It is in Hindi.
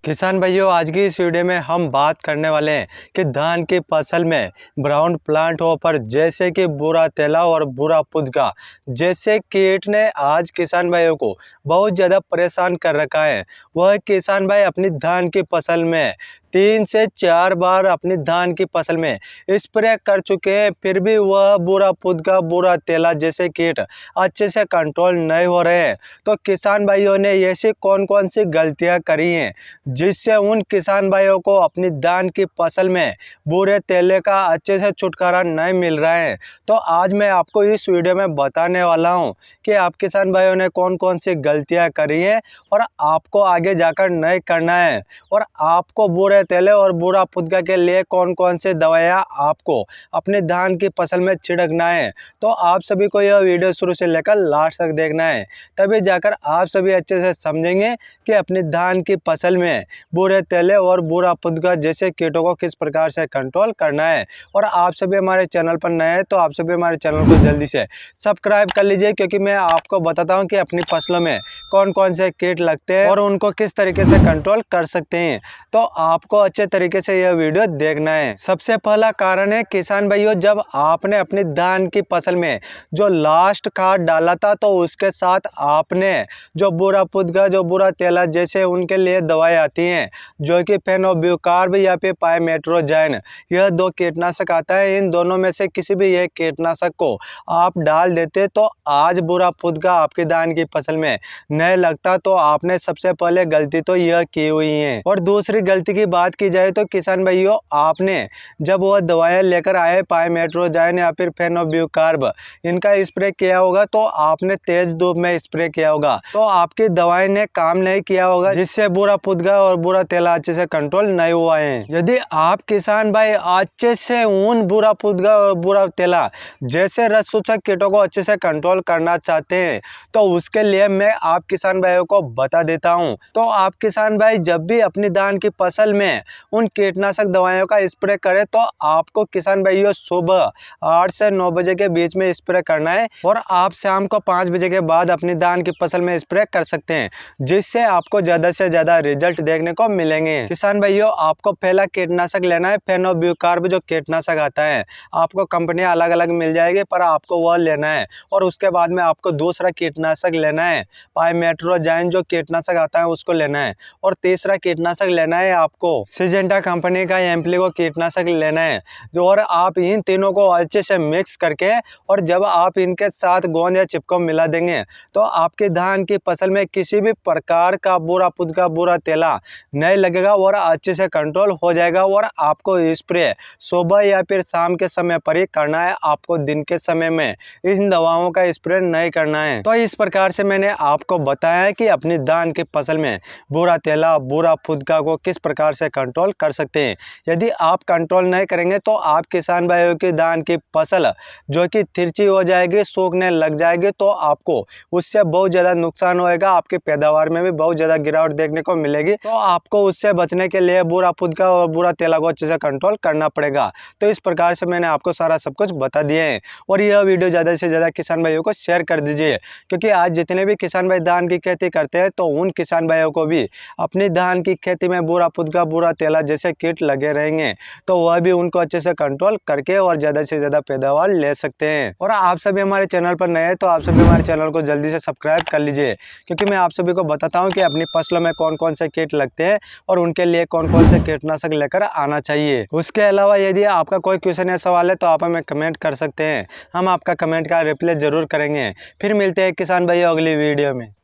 किसान भाइयों, आज की इस वीडियो में हम बात करने वाले हैं कि धान की फसल में ब्राउन प्लांट होपर जैसे कि भूरा तेला और भूरा पुदका जैसे कीट ने आज किसान भाइयों को बहुत ज़्यादा परेशान कर रखा है। वह किसान भाई अपनी धान की फसल में 3 से 4 बार अपनी धान की फसल में स्प्रे कर चुके हैं, फिर भी वह भूरा पुदका भूरा तेला जैसे कीट अच्छे से कंट्रोल नहीं हो रहे हैं। तो किसान भाइयों ने ऐसी कौन कौन सी गलतियां करी हैं जिससे उन किसान भाइयों को अपनी धान की फसल में भूरे तेले का अच्छे से छुटकारा नहीं मिल रहा है। तो आज मैं आपको इस वीडियो में बताने वाला हूं कि आप किसान भाइयों ने कौन कौन सी गलतियां करी हैं और आपको आगे जाकर नहीं करना है, और आपको भूरे तेले और भूरा पुदका के लिए कौन कौन से दवाइयाँ आपको अपने धान की फसल में छिड़कना है। तो आप सभी को यह वीडियो शुरू से लेकर लास्ट तक देखना है, तभी जाकर आप सभी अच्छे से समझेंगे कि अपनी धान की फसल में भूरे तेले और भूरा पुदका जैसे कीटों को किस प्रकार से कंट्रोल करना है। और आप सभी हमारे चैनल पर नए हैं तो आप सभी हमारे चैनल को जल्दी से सब्सक्राइब कर लीजिए, क्योंकि मैं आपको बताता हूं कि अपनी फसलों में कौन कौन से कीट लगते हैं और उनको किस तरीके से कंट्रोल कर सकते हैं। तो आपको अच्छे तरीके से यह वीडियो देखना है। सबसे पहला कारण है किसान भाइयों, जब आपने अपनी धान की फसल में जो लास्ट खाद डाला था तो उसके साथ आपने जो भूरा पुदका जो भूरा तेला जैसे उनके लिए दवाई आती हैं जो कि फेनोब्यूकार्ब या फिर पाइमेट्रोजाइन, यह 2 कीटनाशक आता है। इन दोनों में से किसी भी एक कीटनाशक को आप डाल देते तो आज भूरा पुदका आपकी धान की फसल में नहीं लगता। तो आपने सबसे पहले गलती तो यह की हुई है। और दूसरी गलती की बात की जाए तो किसान भाइयों, आपने जब वह दवाएं लेकर आए पाइमेट्रोजाइन या फिर फेनोब्यूकार्ब, इनका स्प्रे किया होगा तो आपने तेज धूप में स्प्रे किया होगा, तो आपकी दवाई ने काम नहीं किया होगा, जिससे भूरा पुदका और भूरा तेला अच्छे से कंट्रोल नहीं हुआ है। यदि आप किसान भाई अच्छे से उन भूरा पुदका और भूरा तेला जैसे रस सूचक कीटों को अच्छे से कंट्रोल करना चाहते हैं तो उसके लिए मैं आप किसान भाइयों को बता देता हूं। तो आप किसान भाई जब भी अपनी धान की फसल में उन कीटनाशक दवाइयों का स्प्रे करें तो आपको किसान भाइयों सुबह 8 से 9 बजे के बीच में स्प्रे करना है, और आप शाम को 5 बजे के बाद अपनी धान की फसल में स्प्रे कर सकते हैं, जिससे आपको ज़्यादा से ज़्यादा रिजल्ट देखने को मिलेंगे। किसान भाइयों, आपको पहला कीटनाशक लेना है फेनोब्यूकार्ब जो कीटनाशक आता है। आपको कंपनियां अलग अलग मिल जाएगी पर आपको वह लेना है। और उसके बाद में आपको दूसरा कीटनाशक लेना है पाइमेट्रोजाइन जो कीटनाशक आता है उसको लेना है। और तीसरा कीटनाशक लेना है आपको सिजेंटा कंपनी का एम्प्लीगो कीटनाशक लेना है। जो और आप इन तीनों को अच्छे से मिक्स करके, और जब आप इनके साथ गोंद या चिपको मिला देंगे तो आपकी धान की फसल में किसी भी प्रकार का भूरा पुदका भूरा तेला नहीं लगेगा और अच्छे से कंट्रोल हो जाएगा। और आपको स्प्रे सुबह या फिर शाम के समय पर ही करना है, आपको दिन के समय में इन दवाओं का स्प्रे नहीं करना है। तो इस प्रकार से मैंने आपको बताया है कि अपनी धान की फसल में भूरा तेला भूरा पुदका को किस प्रकार से कंट्रोल कर सकते हैं। यदि आप कंट्रोल नहीं करेंगे तो आप किसान भाइयों की धान की फसल जो कि तिरछी हो जाएगी, सूखने लग जाएगी, तो आपको उससे बहुत ज़्यादा नुकसान होएगा, आपकी पैदावार में भी बहुत ज़्यादा गिरावट देखने को मिलेगी। तो आपको उससे बचने के लिए भूरा पुदका और भूरा तेला को अच्छे से कंट्रोल करना पड़ेगा। तो इस प्रकार से मैंने आपको सारा सब कुछ बता दिए हैं। और यह वीडियो ज़्यादा से ज़्यादा किसान भाइयों को शेयर कर दीजिए, क्योंकि आज जितने भी किसान भाई धान की खेती करते हैं तो उन किसान भाइयों को भी अपनी धान की खेती में भूरा पुदका भूरा तेला जैसे कीट लगे रहेंगे, तो वह भी उनको अच्छे से कंट्रोल करके और ज़्यादा से ज़्यादा पैदावार ले सकते हैं। और आप सभी हमारे चैनल पर नए हैं तो आप सभी हमारे चैनल को जल्दी से सब्सक्राइब कर लीजिए, क्योंकि मैं आप सभी को बताता हूं कि अपनी फसलों में कौन कौन से कीट लगते हैं और उनके लिए कौन कौन से कीटनाशक लेकर आना चाहिए। उसके अलावा यदि आपका कोई क्वेश्चन या सवाल है तो आप हमें कमेंट कर सकते हैं, हम आपका कमेंट का रिप्लाई जरूर करेंगे। फिर मिलते हैं किसान भाइयों अगली वीडियो में।